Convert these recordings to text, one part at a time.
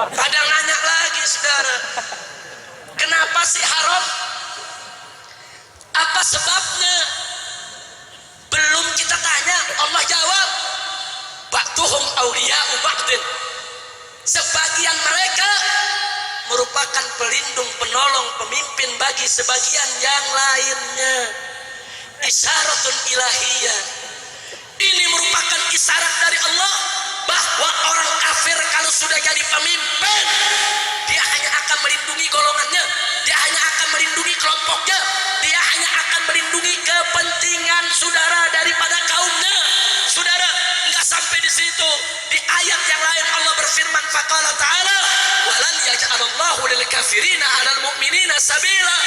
Kadang nanya lagi saudara, kenapa sih haram? Apa sebabnya? Belum kita tanya, Allah jawab, ba'duhum awliya'u ba'din. Sebagian mereka merupakan pelindung, penolong, pemimpin bagi sebagian yang lainnya. Isyaratun ilahiyah. Ini merupakan isyarat dari Allah bahwa orang kafir kalau sudah jadi pemimpin, dia hanya akan melindungi golongannya, dia hanya akan melindungi kelompoknya, dia hanya akan melindungi kepentingan saudara daripada kaumnya. Saudara, enggak sampai di situ. Di ayat yang lain Allah berfirman, faqala ta'ala, walan yaj'alallahu lil kafirina 'alal mu'minina sabila.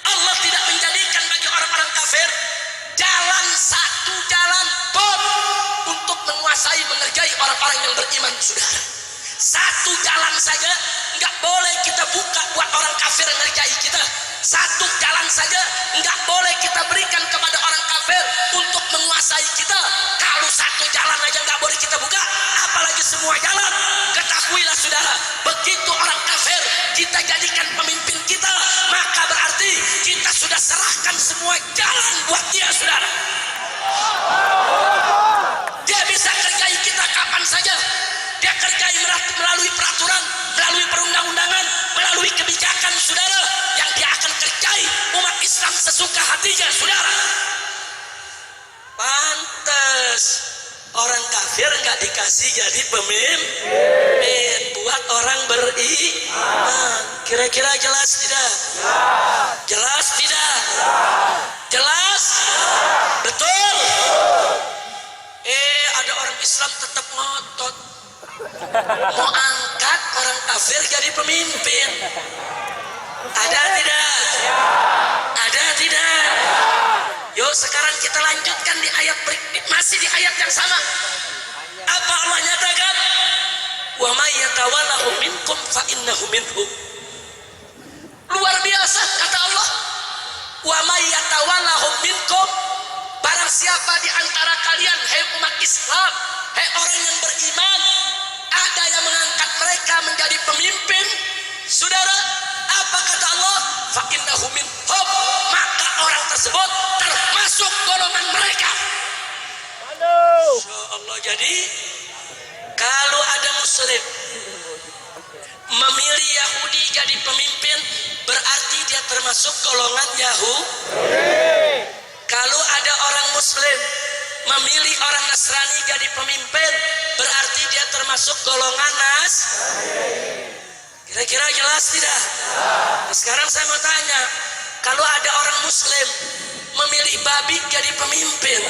Allah tidak menjadikan bagi orang-orang kafir jalan, satu jalan pun untuk menguasai, mengerjai orang-orang yang beriman, saudara. Satu jalan saja enggak boleh kita buka buat orang kafir mengerjai kita. Satu jalan saja enggak boleh kita berikan kepada orang kafir untuk menguasai kita. Kalau satu jalan aja enggak boleh kita buka, apalagi semua jalan. Ketahuilah saudara, begitu orang kafir kita jadikan pemimpin kita, maka berarti kita sudah serahkan semua jalan buat dia, saudara. Dia bisa kerjai kita kapan saja. Dia kerjai melalui peraturan, melalui perundang-undangan, melalui kebijakan, saudara, yang dia akan kerjai umat Islam sesuka hatinya, saudara. Pantes orang kafir nggak dikasih jadi pemimpin buat orang beriman. Kira-kira jelas tidak? Jelas tidak? Jelas? Betul? Ada orang Islam tetap ngotot mau angkat orang kafir jadi pemimpin. Ada tidak? Ada tidak? Yuk sekarang kita lanjutkan di ayat masih di ayat yang sama. Apa Allah nyatakan? Wa may yatawallahu minkum fa innahu minhum. Luar biasa kata Allah. Wa may yatawallahu minkum, barang siapa di antara kalian, hai umat Islam, hai orang yang beriman, ada yang mengangkat mereka menjadi pemimpin, saudara, apa kata Allah? Fa innahu minhum, maka orang tersebut termasuk golongan mereka. Masya Allah. Jadi kalau ada muslim memilih Yahudi jadi pemimpin, berarti dia termasuk golongan Yahudi. Kalau ada orang muslim memilih orang Nasrani jadi pemimpin, berarti dia termasuk golongan Kira-kira jelas tidak? Nah, sekarang saya mau tanya, kalau ada orang muslim memilih babi jadi pemimpin,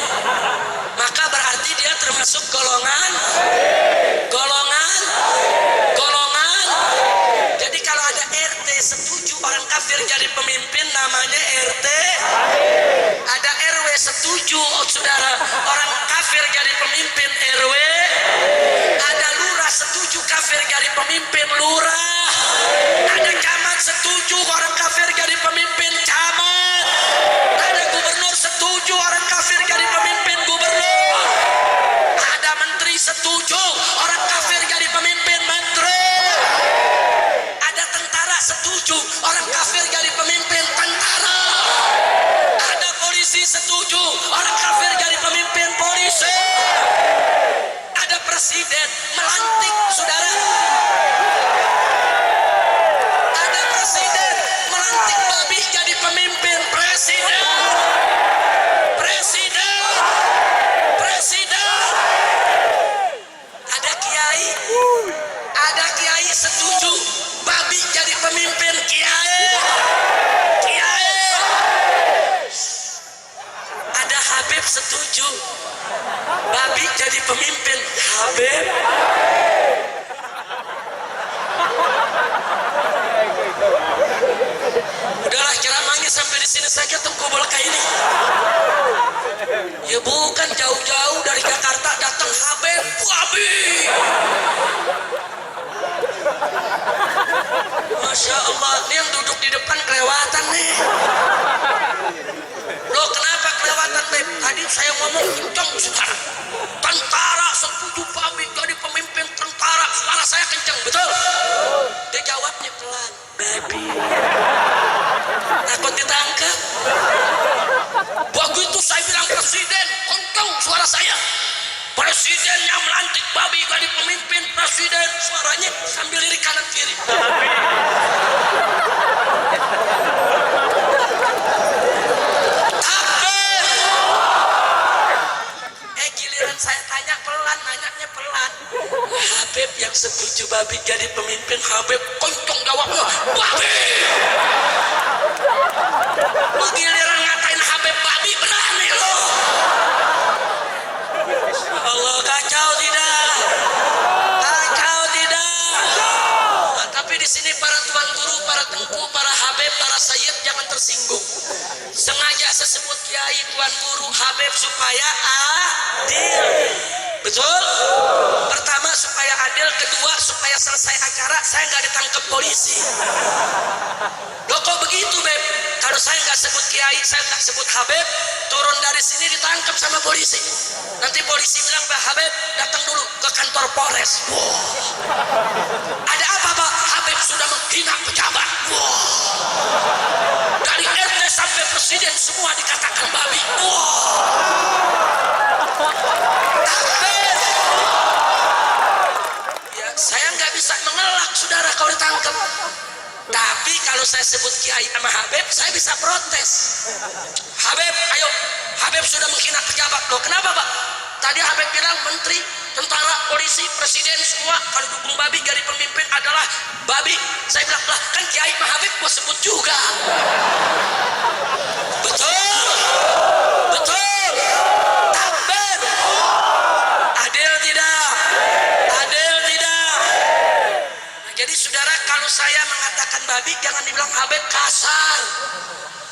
maka berarti dia termasuk golongan. Jadi kalau ada RT setuju orang kafir jadi pemimpin, namanya RT. Ada RW setuju, saudara, orang kafir jadi pemimpin, RW. Ada lurah setuju kafir jadi pemimpin, lurah. Ada camat setuju orang kafir jadi pemimpin, camat. Ada gubernur setuju orang kafir jadi pemimpin, gubernur. Ada menteri setuju orang kafir jadi pemimpin, menteri. Ada tentara setuju orang kafir jadi pemimpin, tentara. Ada polisi setuju orang kafir jadi pemimpin, polisi. Ada presiden melantik, saudara. Ada presiden melantik babi jadi pemimpin, presiden. Ada kiai setuju babi jadi pemimpin, kiai. Ada Habib setuju babi jadi pemimpin, Habib. Udahlah ceramahnya sampai di sini saja, tunggu bolka ini. Ya bukan jauh-jauh dari Jakarta datang Habib, babi. Masya Allah, ini yang duduk di depan kelewatan nih. Loh kenapa kelewatan, Beb? Tadi saya ngomong kencang sekarang. Tentara setuju babi jadi pemimpin presidennya melantik babi jadi pemimpin presiden, suaranya sambil lirik kanan kiri. Takbir. Giliran saya tanya pelan, nanyanya pelan. Habib yang setuju babi jadi pemimpin, Habib koncong jawabnya babi. Lu giliran ngatain Habib babi, berani lo. Allah, kacau tidak? Kacau tidak? Nah, tapi di sini para tuan guru, para tengku, para habib, para sayyid jangan tersinggung. Sengaja saya sebut kiai, tuan guru, habib supaya adil. Betul? Pertama supaya adil, kedua supaya selesai acara saya nggak ditangkap polisi. Loh kok begitu, Beb? Kalau saya nggak sebut kiai, saya nggak sebut habib, turun dari sini ditangkap sama polisi. Nanti polisi bilang, Pak Habib datang dulu ke kantor Polres. Wow. Ada apa, Pak? Habib sudah menghina pejabat. Wow. Dari RT sampai presiden semua dikatakan babi. Wow. Takbir. Ya, saya nggak bisa mengelak, saudara, kalau ditangkap. Tapi kalau saya sebut kiai sama Habib, saya bisa protes. Habib, ayo. Habib sudah menghina pejabat. Loh, kenapa, Pak? Tadi Habib bilang menteri, tentara, polisi, presiden semua kalau dukung babi jadi pemimpin adalah babi. Saya bilang, lah kan kiai sama Habib gua sebut juga. Betul? Betul? Takbir. Adil tidak? Adil tidak? Nah, jadi saudara, kalau saya mengatakan babi jangan dibilang Habib kasar.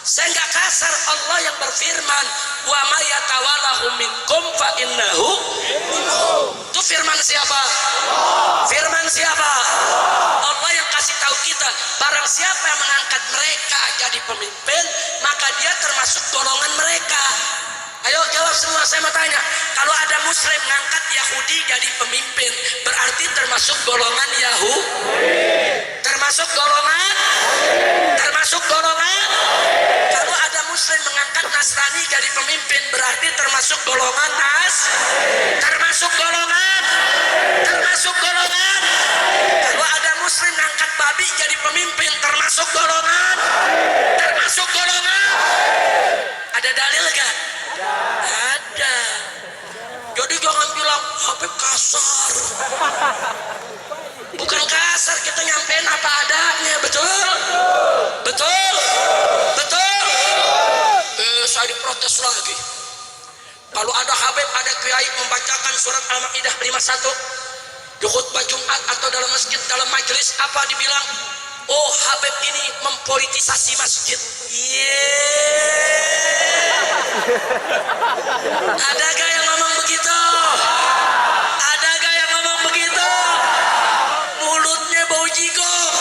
Saya nggak kasar. Allah yang berfirman, wa may yatawallahu minkum fa innahu. Itu firman siapa? Firman siapa? Allah yang kasih tahu kita, barang siapa yang mengangkat mereka jadi pemimpin, maka dia termasuk golongan mereka. Ayo jawab semua, saya mau tanya. Kalau ada muslim mengangkat Yahudi jadi pemimpin, berarti termasuk golongan Yahudi? Termasuk golongan? Termasuk golongan? Kalau ada muslim mengangkat Nasrani jadi pemimpin, berarti termasuk golongan termasuk golongan? Termasuk golongan? Kalau ada muslim mengangkat babi jadi pemimpin, termasuk golongan? Termasuk golongan? Ada dalil gak? Ada. Jadi jangan bilang Habib kasar. Bukan kasar, kita nyampein apa adanya. Betul? Betul? Betul? Saya diprotes lagi. Kalau ada Habib, ada kiai membacakan surat Al-Ma'idah 51 di khutbah Jumat atau dalam masjid, dalam majelis, apa dibilang? Oh, Habib ini mempolitisasi masjid. Ada gak yang ngomong begitu? Ada gak yang ngomong begitu? Mulutnya bau jigong.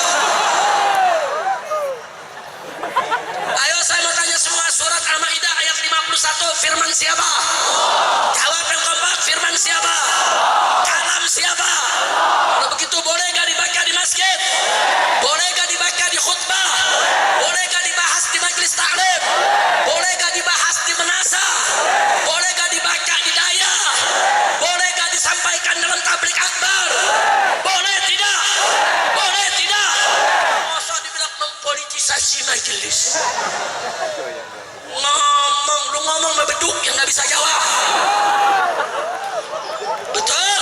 Ayo saya mau tanya semua, surat Al-Ma'idah ayat 51 firman siapa? Jawab yang kompak, firman siapa? Kalam siapa? Kalau begitu boleh gak dibaca di masjid? Boleh gak dibaca di khutbah? Boleh gak dibahas di majelis taklim? Boleh gak dibahas di menasa? Boleh gak dibaca di daya? Boleh gak disampaikan dalam tablik akbar? Boleh tidak? Boleh tidak? Masa dibilang mempolitisasi majelis? Ngomong, lu ngomong beduk yang gak bisa jawab. Betul?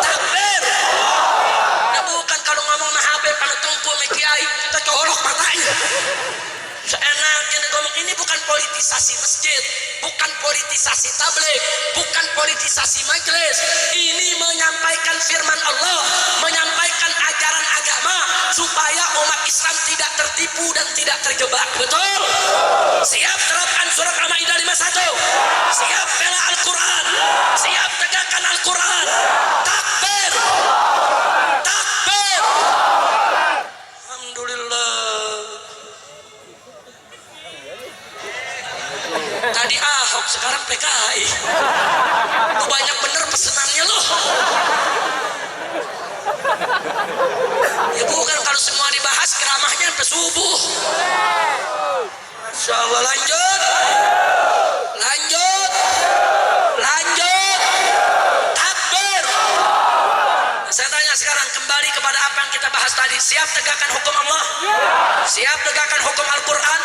Takbir. Nah, bukan kalau ngomong sama Habib, kalau tengku sama kiai, kita colok matanya. Seenaknya ngomong. Ini bukan politisasi masjid, bukan politisasi tabligh, bukan politisasi majelis. Ini menyampaikan firman Allah, menyampaikan ajaran agama supaya umat Islam tidak tertipu dan tidak terjebak. Betul? Siap terapkan surat Al-Ma'idah 51. Siap bela Al-Quran. Siap tegakkan Al-Quran. Takbir. Takbir. Alhamdulillah. Tadi Ahok, sekarang PKI. Lu banyak bener pesenannya loh. Ya bukan, kalau semua dibahas keramahnya sampai subuh. Masya Allah, lanjut. Lanjut. Lanjut. kembali kepada apa yang kita bahas tadi. Siap tegakkan hukum Allah? Siap tegakkan hukum Al-Quran?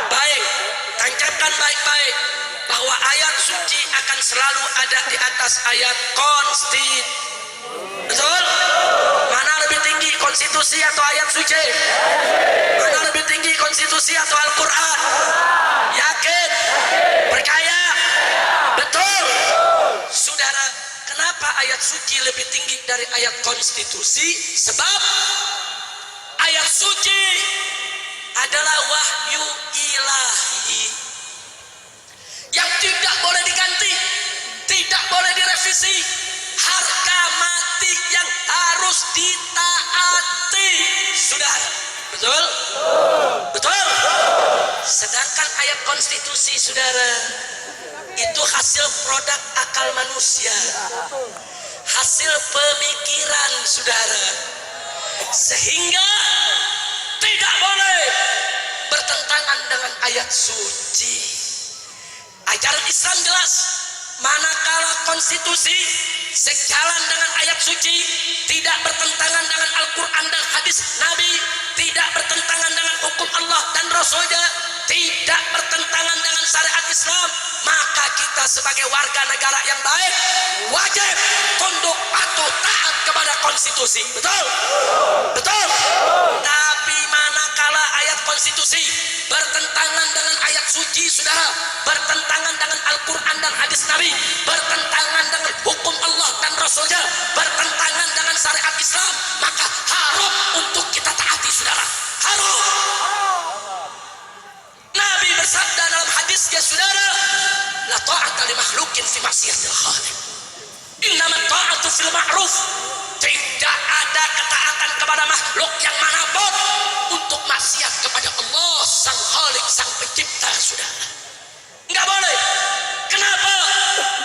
Baik, tancapkan baik-baik bahwa ayat suci akan selalu ada di atas ayat konstitusi. Betul? Mana lebih tinggi, konstitusi atau ayat suci? Mana lebih tinggi, konstitusi atau Al-Quran? Yakin? Percaya? Betul? Saudara, kenapa ayat suci lebih tinggi dari ayat konstitusi? Sebab ayat suci adalah wahyu ilahi yang tidak boleh diganti, tidak boleh direvisi, harga mati yang harus ditaati. Saudara, betul? Betul? Sedangkan ayat konstitusi, saudara, itu hasil produk akal manusia, hasil pemikiran, saudara, sehingga tidak boleh bertentangan dengan ayat suci. Ajaran Islam jelas, manakala konstitusi sejalan dengan ayat suci, tidak bertentangan dengan Al-Quran dan hadis Nabi, tidak bertentangan dengan hukum Allah dan Rasulnya, tidak bertentangan dengan syariat Islam, maka kita sebagai warga negara yang baik wajib tunduk patuh taat kepada konstitusi. Betul? Betul? Tapi manakala ayat konstitusi bertentangan dengan ayat suci, saudara, bertentangan dengan Al-Quran dan hadis Nabi, bertentangan dengan hukum Allah dan Rasulnya, bertentangan dengan syariat Islam, maka haram untuk kita taati, saudara. Haram. Nabi bersabda dalam hadisnya, saudara, la ta'ata li makhlukin fi maksiatil khaliq. Innamat ta'atu fil ma'ruf. Tidak ada ketaatan kepada makhluk yang manapun untuk maksiat kepada Allah sang Khalik, sang pencipta, saudara. Enggak boleh. Kenapa?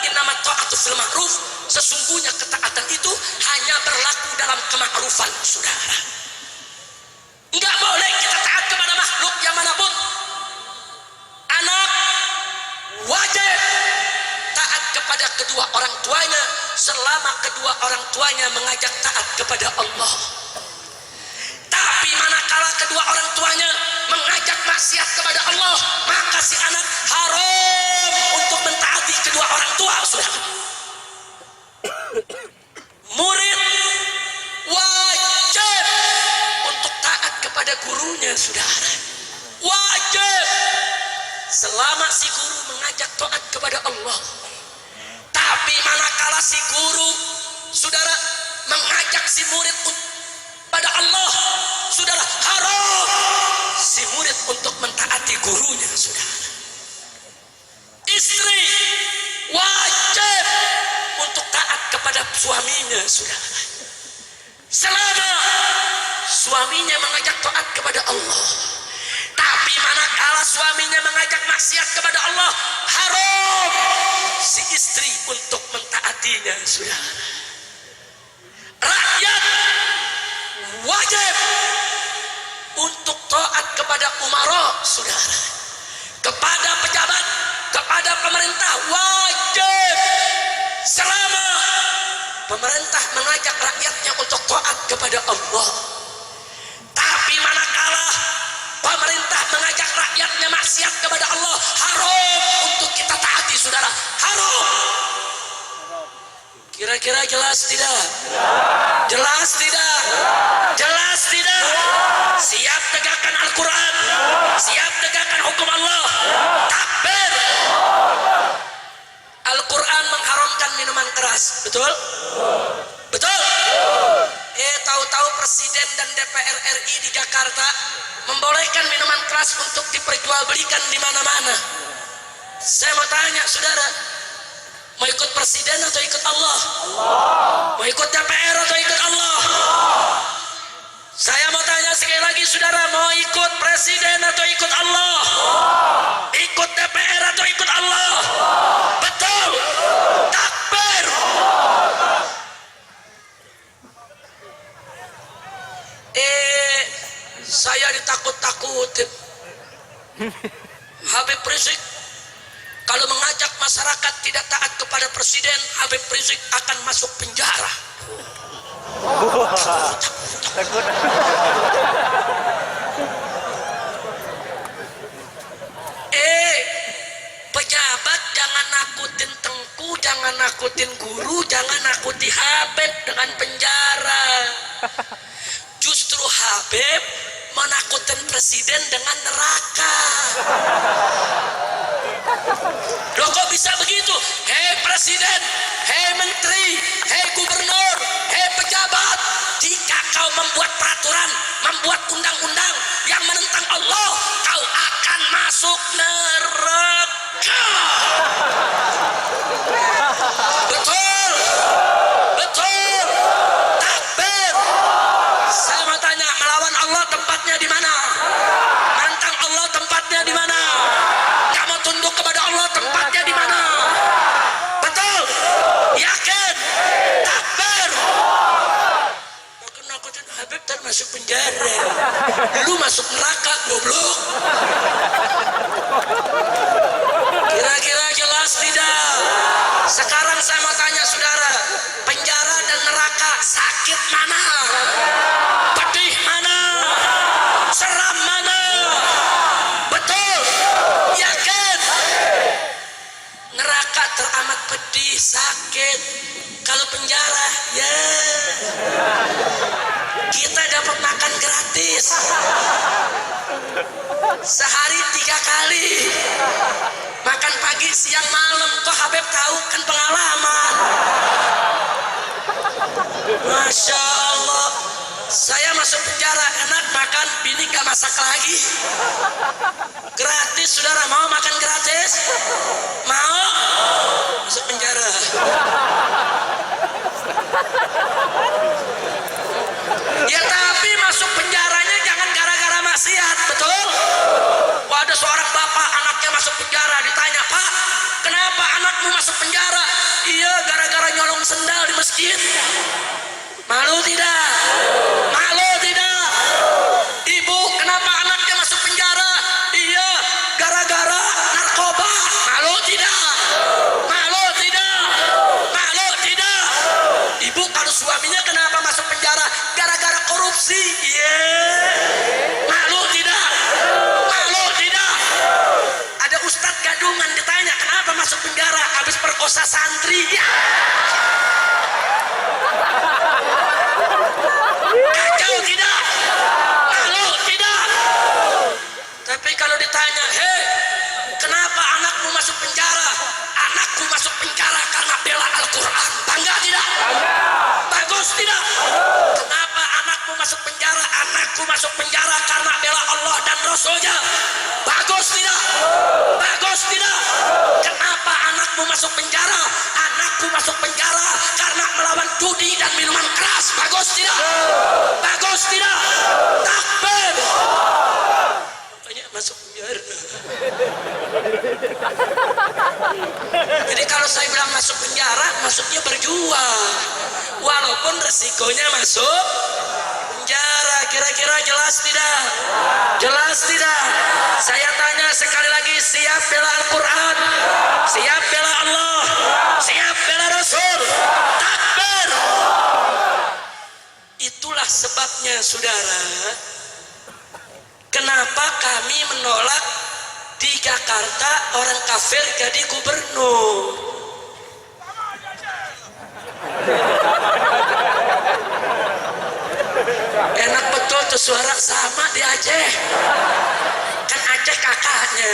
Innamat ta'atu fil ma'ruf. Sesungguhnya ketaatan itu hanya berlaku dalam kemakrufan, saudara. Enggak boleh kita taat kepada makhluk yang manapun. Anak wajib taat kepada kedua orang tuanya selama kedua orang tuanya mengajak taat kepada Allah. Tapi manakala kedua orang tuanya mengajak maksiat kepada Allah, maka si anak haram untuk mentaati kedua orang tua, saudara. Murid wajib untuk taat kepada gurunya, saudara. Wajib selama si guru mengajak taat kepada Allah. Tapi manakala si guru, saudara, mengajak si murid pada Allah, saudara, haram si murid untuk mentaati gurunya, saudara. Istri wajib untuk taat kepada suaminya, saudara, selama suaminya mengajak taat kepada Allah. Tapi manakala suaminya mengajak maksiat kepada Allah, haram si istri untuk mentaatinya, saudara. Rakyat wajib untuk taat kepada umara, saudara, kepada pejabat, kepada pemerintah, wajib selama pemerintah mengajak rakyatnya untuk taat kepada Allah. Tapi manakala pemerintah mengajak rakyatnya maksiat kepada Allah, haram untuk kita taati, saudara. Haram. Kira-kira jelas tidak? Jelas tidak? Jelas tidak? Siap tegakkan Al-Quran? Siap tegakkan hukum Allah? Takbir. Al-Quran mengharamkan minuman keras, betul? Betul? Tahu-tahu Presiden dan DPR RI di Jakarta membolehkan minuman keras untuk diperjualbelikan di mana-mana. Saya mau tanya, saudara, mau ikut Presiden atau ikut Allah? Mau ikut DPR atau ikut Allah? Saya mau tanya sekali lagi, saudara, mau ikut Presiden atau ikut Allah? Ikut DPR atau ikut Allah? Betul? Takbir. Saya ditakut-takutin. Habib Rizik kalau mengajak masyarakat tidak taat kepada presiden, Habib Rizik akan masuk penjara. Takut. Pejabat jangan nakutin Tengku, jangan nakutin guru, jangan nakuti Habib dengan penjara. Justru Habib menakutin presiden dengan neraka. Loh kok bisa begitu? Hei presiden, hei menteri, hei gubernur, hei pejabat, jika kau membuat peraturan, membuat undang-undang yang menentang Allah, kau akan masuk neraka. Betul, betul, takbir. Saya mau tanya, melawan Allah tempatnya di mana? Menentang Allah tempatnya di mana? Nggak mau tunduk kepada Allah tempatnya di mana? Betul? Yakin? Takbir. Nakutin Habib ntar masuk penjara. Lu masuk neraka, goblok. Kira-kira jelas tidak? Sekarang saya mau tanya saudara, penjara dan neraka sakit mana? Pedih mana? Seram mana? Betul? Yakin? Neraka teramat pedih, sakit. Kalau penjara, ya kita dapat makan gratis sehari 3 kali, makan pagi, siang, malam. Kok Habib tahu? Kan pengalaman. Masya Allah, saya masuk penjara enak makan, bini gak masak lagi, gratis. Saudara mau makan gratis? Mau? Masuk penjara. Ya tapi masuk penjaranya jangan gara-gara maksiat, betul? Wah, ada seorang bapak anaknya masuk penjara, ditanya, Pak, kenapa anakmu masuk penjara? Iya, gara-gara nyolong sendal di masjid. Malu tidak? Malu tidak? Ibu, kenapa anaknya masuk penjara? Iya, gara-gara narkoba. Malu tidak? Malu tidak? Malu tidak? Ibu, kalau suaminya kenapa masuk penjara? Gara-gara korupsi. Iya. Malu tidak? Malu tidak? Ada Ustadz gadungan ditanya, kenapa masuk penjara? Habis perkosa santri. Ya. Kacau tidak? Malu tidak? Tapi kalau ditanya, hei, kenapa anakmu masuk penjara? Anakku masuk penjara karena bela Al-Quran. Bangga tidak? Bagus tidak? Kenapa anakmu masuk penjara? Anakku masuk penjara karena bela Allah dan Rasulnya. Bagus tidak? Bagus tidak? Kenapa anakmu masuk penjara? Anakku masuk penjara karena melawan judi dan minuman keras. Bagus tidak? Bagus tidak? Takbir. Banyak masuk penjara. Jadi kalau saya bilang masuk penjara, maksudnya berjuang, walaupun resikonya masuk penjara. Kira-kira jelas tidak? Jelas tidak? Saya tanya sekali lagi, siap bela Al-Quran? Siap bela Allah? Siap bela Rasul? Takbir. Itulah sebabnya saudara, kenapa kami menolak di Jakarta orang kafir jadi gubernur. Enak betul tuh, suara sama di Aceh. Kan Aceh kakaknya.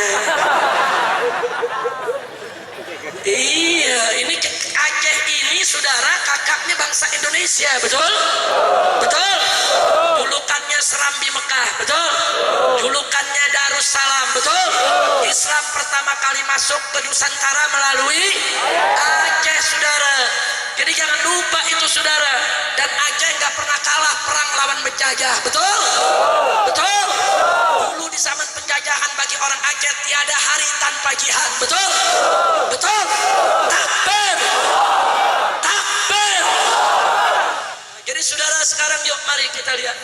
Iya, ini Aceh ini saudara kakaknya bangsa Indonesia, betul? Betul? Julukannya Serambi Mekah, betul? Julukannya Darussalam, betul? Islam pertama kali masuk ke Nusantara melalui Aceh, saudara. Jadi jangan lupa itu, saudara. Dan Aceh nggak pernah kalah perang lawan penjajah, betul? Betul? Dulu di zaman penjajahan bagi orang Aceh tiada hari tanpa jihad, betul? Betul? Takbir! Takbir! Jadi saudara, sekarang yuk mari kita lihat,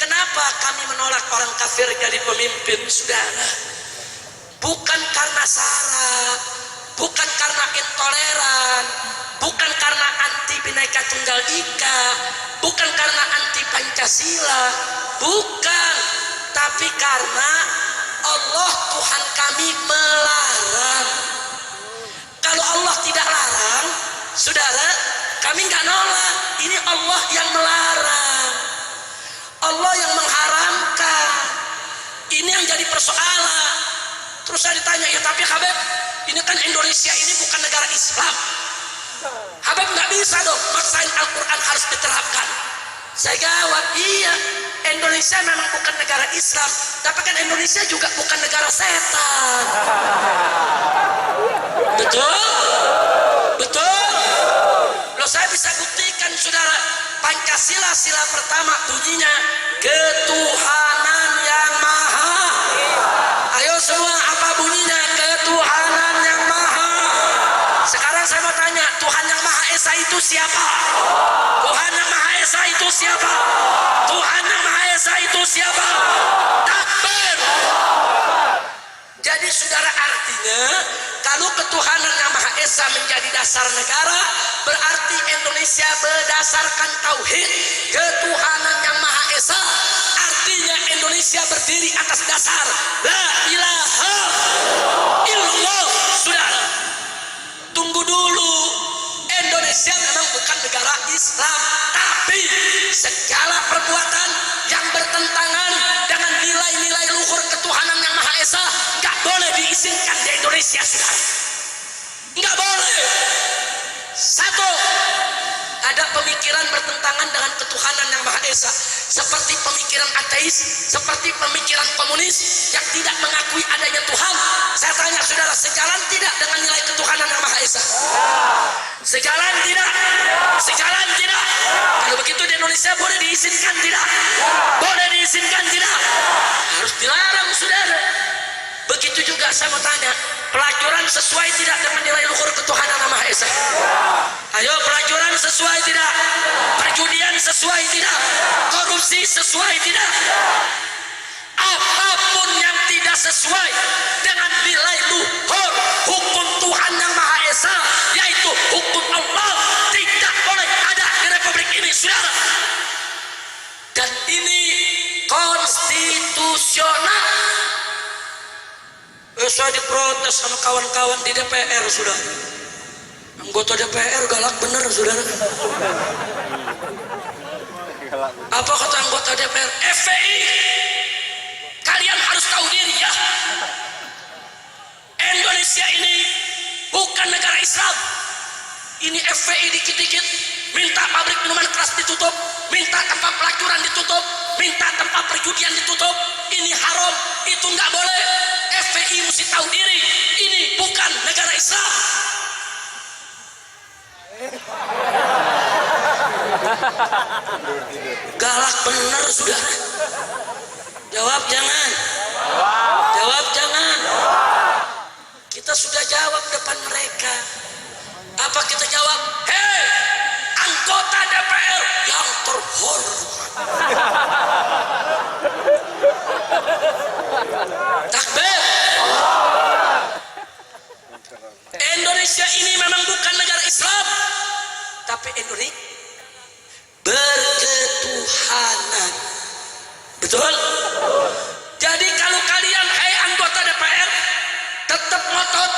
kenapa kami menolak orang kafir jadi pemimpin, saudara? Bukan karena sara, bukan karena intoleran, bukan karena anti Bhinneka Tunggal Ika, bukan karena anti Pancasila, bukan, tapi karena Allah Tuhan kami melarang. Kalau Allah tidak larang, saudara, kami nggak nolak. Ini Allah yang melarang, Allah yang mengharamkan. Ini yang jadi persoalan. Terus saya ditanya, ya tapi Habib, ini kan Indonesia ini bukan negara Islam. Habib nggak bisa dong maksain Al-Quran harus diterapkan. Saya jawab, iya, Indonesia memang bukan negara Islam, tapi kan Indonesia juga bukan negara setan. Betul? Betul? Loh, saya bisa buktikan, saudara. Pancasila sila pertama bunyinya ketuhanan yang maha. Ayo semua, apa bunyinya? Ketuhanan yang maha. Sekarang saya mau tanya, Tuhan yang Maha Esa itu siapa? Tuhan yang Maha Esa itu siapa? Tuhan yang Maha Esa itu siapa? Takbir. Jadi saudara, artinya kalau ketuhanan yang Maha Esa menjadi dasar negara, berarti Indonesia berdasarkan tauhid ketuhanan yang Maha Esa. Artinya Indonesia berdiri atas dasar la ilaha illallah. Saudara, tunggu dulu. Indonesia memang bukan negara Islam, tapi segala perbuatan yang bertentangan dengan nilai-nilai luhur ketuhanan yang Maha Esa nggak boleh diizinkan di Indonesia, saudara. Nggak boleh. Satu, ada pemikiran bertentangan dengan ketuhanan yang Maha Esa, seperti pemikiran ateis, seperti pemikiran komunis yang tidak mengakui adanya Tuhan. Saya tanya saudara, sejalan tidak dengan nilai ketuhanan yang Maha Esa? Sejalan tidak? Sejalan tidak? Kalau begitu di Indonesia boleh diizinkan tidak? Boleh diizinkan tidak? Harus dilarang, saudara. Begitu juga saya mau tanya, pelacuran sesuai tidak dengan nilai luhur ketuhanan yang Maha Esa? Ayo, pelacuran sesuai tidak? Perjudian sesuai tidak? Korupsi sesuai tidak? Apapun yang tidak sesuai dengan nilai luhur hukum Tuhan yang Maha Esa, yaitu hukum Allah, tidak boleh ada di Republik ini, saudara. Dan ini konstitusional. Saya diprotes sama kawan-kawan di DPR, saudara. Anggota DPR galak bener, saudara. Apa kata anggota DPR? FPI, kalian harus tahu diri ya. Indonesia ini bukan negara Islam. Ini FPI dikit-dikit minta pabrik minuman keras ditutup, minta tempat pelacuran ditutup, minta tempat perjudian ditutup. Ini haram, itu nggak boleh. FPI mesti tahu diri, ini bukan negara Islam. Galak bener, sudah. Jawab jangan. Jawab jangan. Kita sudah jawab depan mereka. Apa kita jawab? Hei, anggota DPR yang terhormat. Takbir. Indonesia ini memang bukan negara Islam, tapi Indonesia berketuhanan. Betul? Jadi kalau kalian, hai anggota DPR, tetap ngotot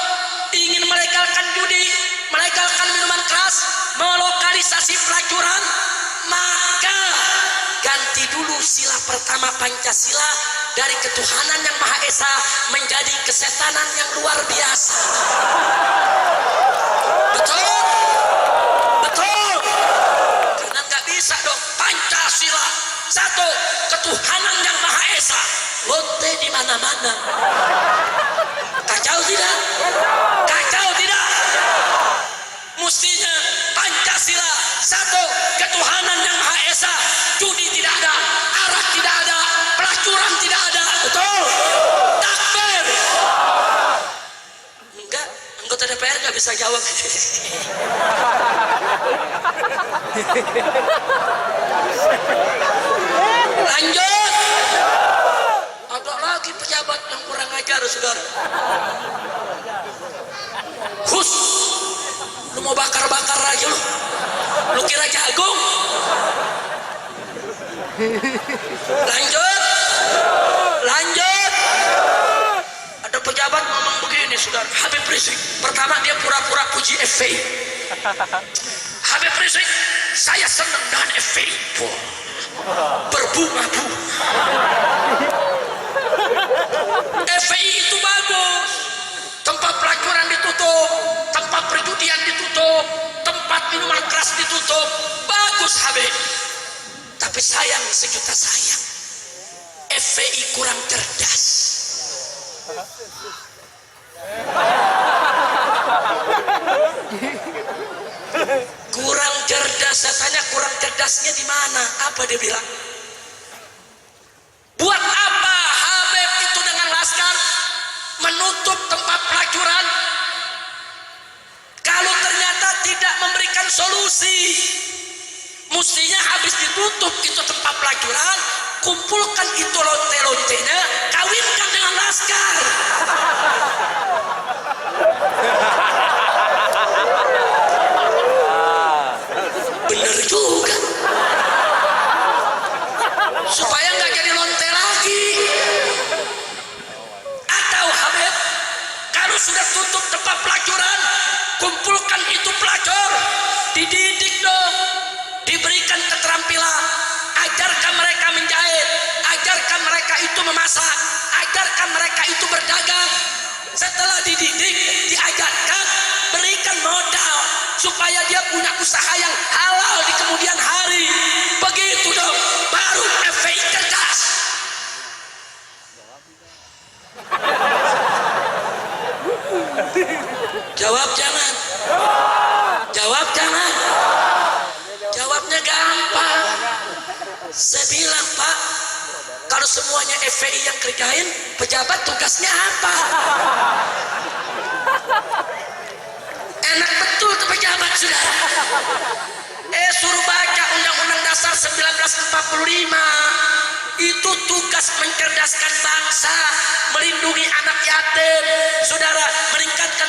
ingin melegalkan judi, melegalkan minuman keras, melokalisasi pelacuran, maka ganti dulu sila pertama Pancasila dari ketuhanan yang Maha Esa menjadi kesetanan yang luar biasa. Betul? Betul? Karena nggak bisa dong Pancasila satu, ketuhanan yang Maha Esa, lote di mana-mana. Kacau tidak? Kacau tidak? Mestinya Pancasila satu, ketuhanan yang Maha Esa, judi tidak ada, arak tidak ada, pelacuran tidak ada. Betul? Takbir. Enggak, anggota DPR nggak bisa jawab. Lanjut. Ada lagi pejabat yang kurang ajar, saudara. Hus, lu mau bakar-bakar aja lu. Lu kira jagung? Lanjut. Lanjut. Ada pejabat ngomong begini, saudara. Habib Rizik. Pertama dia pura-pura puji FPI. Habib Rizik, saya senang dengan FPI. Berbunga-bunga. FPI itu bagus. Tempat pelacuran ditutup, tempat perjudian ditutup, tempat minuman keras ditutup. Bagus Habib. Tapi sayang, sejuta sayang, FPI kurang cerdas. Kurang cerdas. Saya tanya, kurang cerdasnya di mana? Apa dia bilang? Buat apa Habib itu dengan laskar menutup tempat pelacuran kalau ternyata tidak memberikan solusi? Mestinya habis ditutup itu tempat pelacuran, kumpulkan itu lonte-lontenya, kawinkan dengan laskar. Bener juga, supaya nggak jadi lonte lagi. Atau Habib, kalau sudah tutup tempat pelacuran, kumpulkan itu pelacur, dididik dong, diberikan keterampilan, ajarkan mereka menjahit, ajarkan mereka itu memasak, ajarkan mereka itu berdagang. Setelah dididik, diajarkan, berikan modal supaya dia punya usaha yang halal di kemudian hari. Begitu dong, baru FPI cerdas. Jawab jangan. Jawab jangan. Jawabnya gampang. Saya bilang, Pak, kalau semuanya FPI yang kerjain, pejabat tugasnya apa? Enak betul tuh pejabat, saudara. Suruh baca Undang-Undang Dasar 1945. Itu tugas mencerdaskan bangsa, melindungi anak yatim, saudara, meningkatkan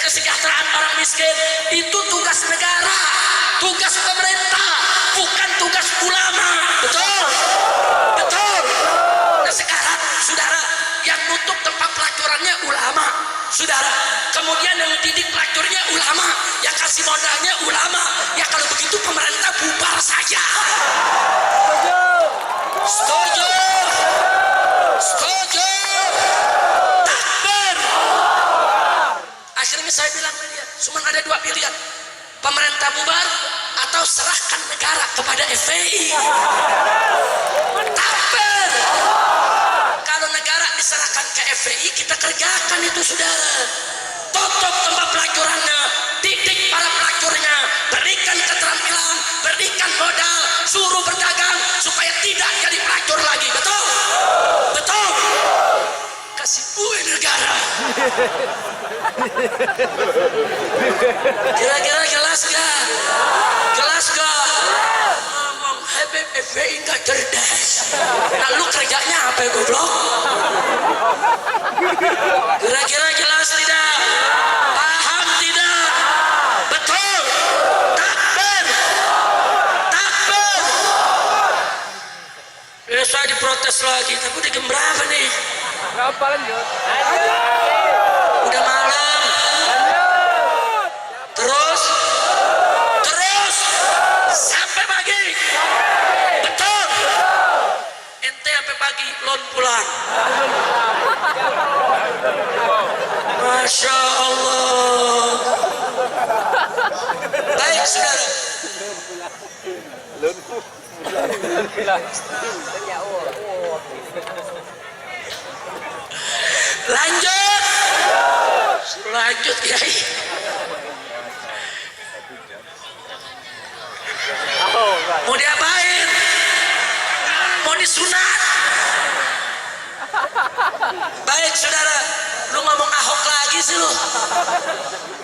kesejahteraan orang miskin. Itu tugas negara, tugas pemerintah, bukan tugas ulama. Betul? Betul. Nah sekarang, saudara, yang nutup tempat pelacurannya ulama, saudara. Kemudian yang didik pelacurnya ulama, yang kasih modalnya ulama. Ya kalau begitu pemerintah bubar saja. Setuju. Setuju. Takbir. Akhirnya saya bilang ke dia, cuma ada dua pilihan, pemerintah bubar atau serahkan negara kepada FPI. Takbir. Kalau negara diserahkan ke FPI, kita kerjakan itu, saudara. Tutup tempat pelacurannya, didik para pelacurnya, berikan keterampilan, berikan modal, suruh berdagang supaya tidak jadi pelacur lagi. Betul? Betul? Kasih buih negara. Kira-kira jelas gak? Jelas gak? Ngomong Habib FPI gak cerdas. Nah lu kerjanya apa ya, goblok? Kira-kira jelas tidak? Paham tidak? Betul? Takbir. Takbir. Saya diprotes lagi, tapi udah jam berapa nih? Berapa lanjut? Udah malam. Terus sampai pagi. Betul. Ente sampai pagi lon pulang. Masya Allah. Baik saudara. Lanjut Kiai. Mau diapain? Mau disunat? Baik saudara, lu ngomong Ahok lagi sih lu.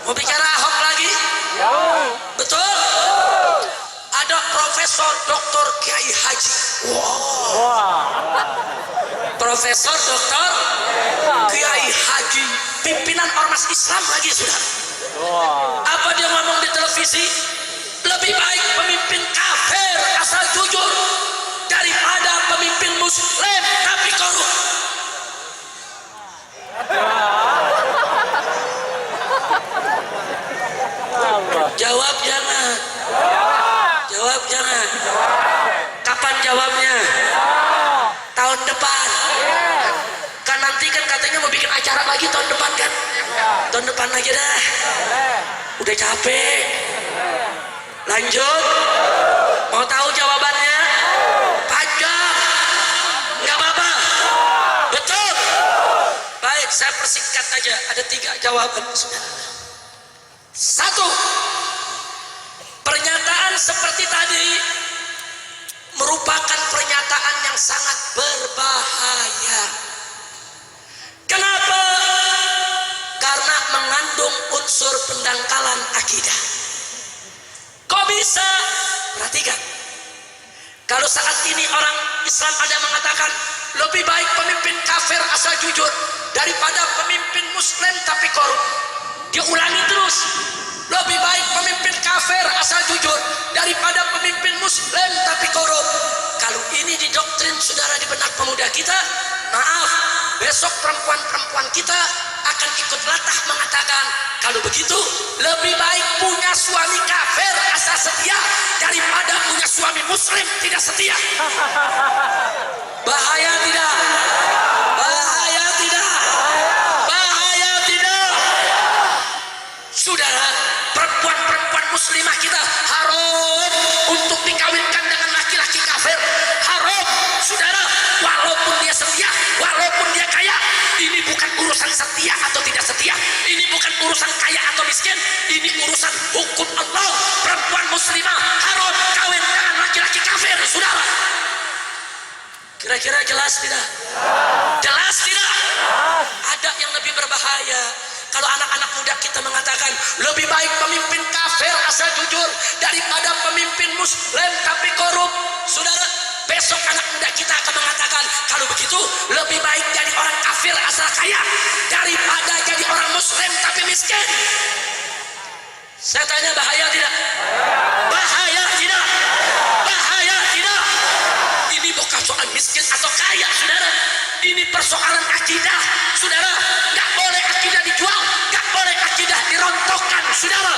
Mau bicara Ahok lagi? Betul? Ada Profesor Dr. Kiai Haji. Profesor Dr. Kiai Haji, pimpinan ormas Islam lagi, saudara. Apa dia ngomong di televisi? Lebih baik pemimpin kafir asal jujur dari jawabnya? Tahun depan. Kan nanti kan katanya mau bikin acara lagi tahun depan kan? Tahun depan lagi dah. Udah capek. Lanjut. Mau tahu jawabannya? Panjang. Nggak apa-apa. Betul. Baik, saya persingkat aja. Ada 3 jawaban. Satu, pernyataan seperti tadi merupakan pernyataan yang sangat berbahaya. Kenapa? Karena mengandung unsur pendangkalan akidah. Kok bisa? Perhatikan. Kalau saat ini orang Islam ada mengatakan lebih baik pemimpin kafir asal jujur daripada pemimpin muslim tapi korup. Dia ulangi terus. Lebih baik pemimpin kafir asal jujur daripada pemimpin muslim tapi korup. Kalau ini didoktrin saudara di benak pemuda kita, maaf, besok perempuan-perempuan kita akan ikut latah mengatakan, kalau begitu lebih baik punya suami kafir asal setia daripada punya suami muslim tidak setia. Bahaya tidak? Bahaya tidak? Bahaya tidak? Saudara, perempuan-perempuan muslimah kita haram untuk dikawinkan dengan laki-laki kafir. Haram, saudara, walaupun dia setia, walaupun dia kaya. Ini bukan urusan setia atau tidak setia. Ini bukan urusan kaya atau miskin. Ini urusan hukum Allah. Perempuan muslimah haram kawin dengan laki-laki kafir, saudara. Kira-kira jelas tidak? Jelas tidak? Ada yang lebih berbahaya. Kalau anak-anak muda kita mengatakan lebih baik pemimpin kafir asal jujur daripada pemimpin muslim tapi korup, saudara, besok anak muda kita akan mengatakan kalau begitu lebih baik jadi orang kafir asal kaya daripada jadi orang muslim tapi miskin. Saya tanya, bahaya tidak? Bahaya tidak? Bahaya tidak? Ini bukan soal miskin atau kaya, saudara. Ini persoalan akidah, saudara. Gak boleh akidah dijual, gak boleh akidah dirontokkan, saudara.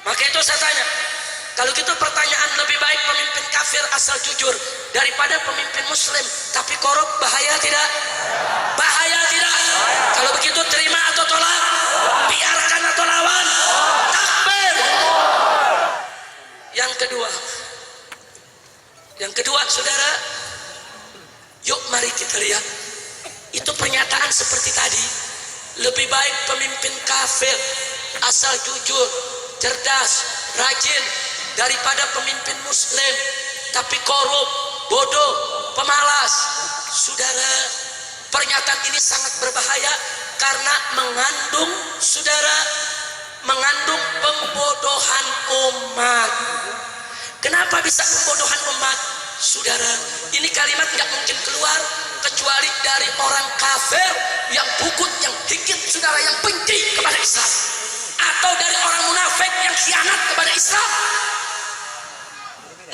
Maka itu saya tanya, kalau gitu pertanyaan lebih baik pemimpin kafir asal jujur daripada pemimpin muslim tapi korup, bahaya tidak? Bahaya tidak? Kalau begitu terima atau tolak? Biarkan atau lawan? Takbir. Yang kedua, saudara, yuk mari kita lihat. Itu pernyataan seperti tadi. Lebih baik pemimpin kafir asal jujur, cerdas, rajin daripada pemimpin muslim tapi korup, bodoh, pemalas. Saudara, pernyataan ini sangat berbahaya karena mengandung, saudara, mengandung pembodohan umat. Kenapa bisa pembodohan umat? Saudara, ini kalimat nggak mungkin keluar kecuali dari orang kafir yang bukut, yang hikit, saudara, yang benci kepada Islam, atau dari orang munafik yang khianat kepada Islam.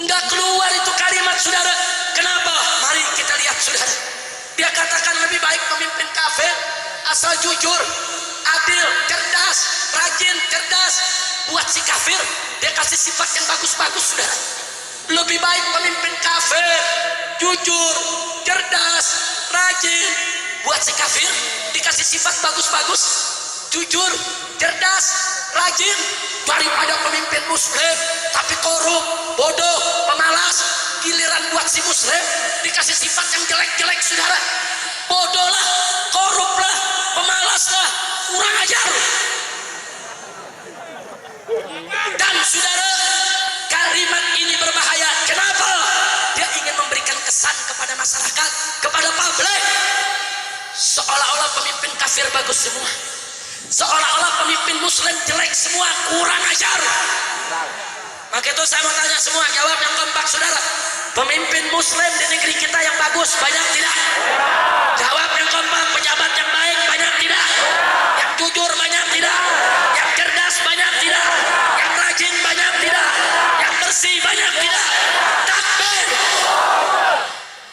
Nggak keluar itu kalimat, saudara. Kenapa? Mari kita lihat, saudara. Dia katakan lebih baik pemimpin kafir asal jujur, adil, cerdas, rajin, cerdas. Buat si kafir dia kasih sifat yang bagus-bagus, saudara. Lebih baik pemimpin kafir jujur, cerdas, rajin. Buat si kafir dikasih sifat bagus-bagus, jujur, cerdas, rajin, daripada pemimpin muslim tapi korup, bodoh, pemalas. Giliran buat si muslim dikasih sifat yang jelek-jelek, saudara. Bodoh lah, korup lah, pemalas lah, kurang ajar. Dan saudara, kalimat ini berbahaya. Kenapa? Dia ingin memberikan kesan kepada masyarakat, kepada publik, seolah-olah pemimpin kafir bagus semua, seolah-olah pemimpin muslim jelek semua, kurang ajar. Maka itu saya mau tanya semua, jawab yang kompak, saudara. Pemimpin muslim di negeri kita yang bagus banyak tidak? Jawab yang kompak. Pejabat yang baik banyak tidak? Yang jujur banyak tidak? Yang cerdas banyak tidak? Yang rajin banyak tidak? Yang bersih banyak tidak? Takbir.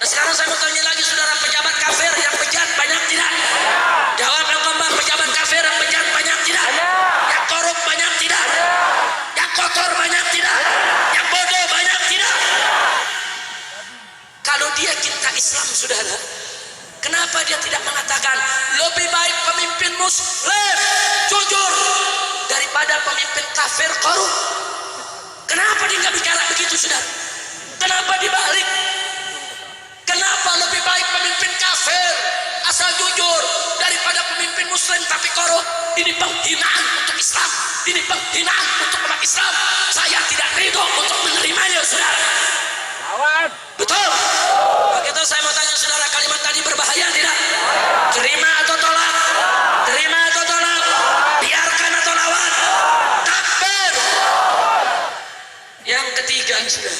Nah, sekarang saya mau tanya lagi, saudara, pejabat kafir yang bejat banyak tidak? Jawab yang kompak. Pejabat kafir yang bejat banyak tidak? Yang korup banyak tidak? Yang kotor banyak tidak? Yang bodoh banyak tidak? Islam, saudara? Kenapa dia tidak mengatakan lebih baik pemimpin muslim jujur daripada pemimpin kafir korup? Kenapa dia nggak bicara begitu, saudara? Kenapa dibalik? Kenapa lebih baik pemimpin kafir asal jujur daripada pemimpin muslim tapi korup? Ini penghinaan untuk Islam, ini penghinaan untuk umat Islam. Saya tidak ridho untuk menerimanya, saudara. Betul. Begitu saya mau tanya saudara, kalimat tadi berbahaya tidak? Terima atau tolak? Terima atau tolak? Biarkan atau lawan? Takbir. Yang ketiga, saudara,